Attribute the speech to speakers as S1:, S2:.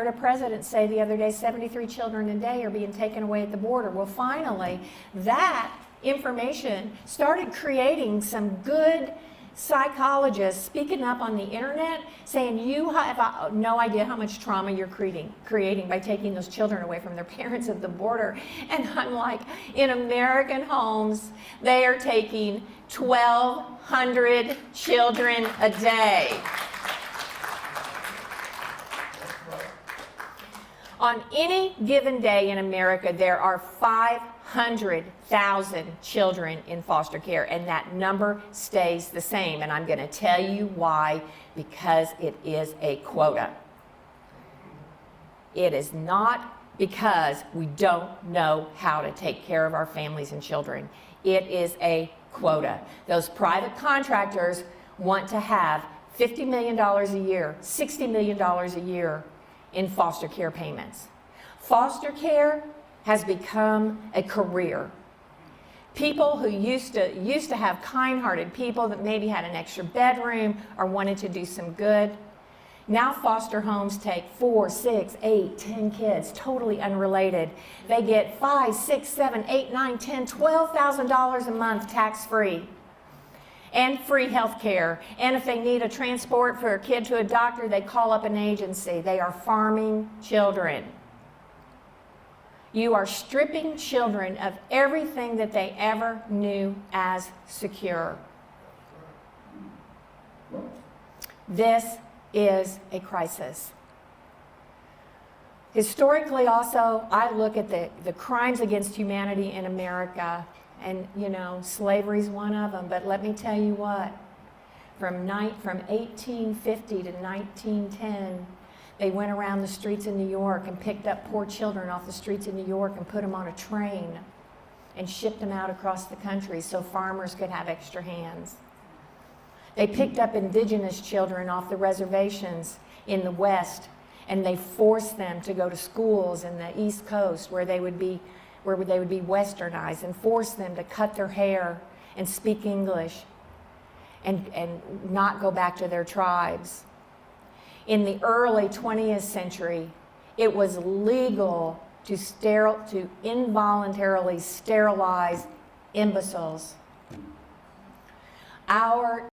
S1: I heard a president say the other day 73 children a day are being taken away at the border. Well, finally, that information started creating some good psychologists speaking up on the internet saying you have no idea how much trauma you're creating by taking those children away from their parents at the border. And I'm like, in American homes, they are taking 1,200 children a day. On any given day in America, there are 500,000 children in foster care, and that number stays the same. And I'm going to tell you why, because it is a quota. It is not because we don't know how to take care of our families and children. It is a quota. Those private contractors want to have $50 million a year, $60 million a year in foster care payments. Foster care has become a career. People who used to have kind-hearted people that maybe had an extra bedroom or wanted to do some good. Now foster homes take 4, 6, 8, 10 kids, totally unrelated. They get $5, $6, $7, $8, $9, $10, $12,000 a month tax-free. And free health care. And if they need a transport for a kid to a doctor, they call up an agency. They are farming children. You are stripping children of everything that they ever knew as secure. This is a crisis. Historically also, I look at the crimes against humanity in America. And, you know, slavery's one of them. But let me tell you what, from 1850 to 1910, they went around the streets of New York and picked up poor children off the streets of New York and put them on a train and shipped them out across the country so farmers could have extra hands. They picked up indigenous children off the reservations in the West, and they forced them to go to schools in the East Coast where they would be westernized, and force them to cut their hair and speak English and not go back to their tribes. In the early 20th century, it was legal to involuntarily sterilize imbeciles. Our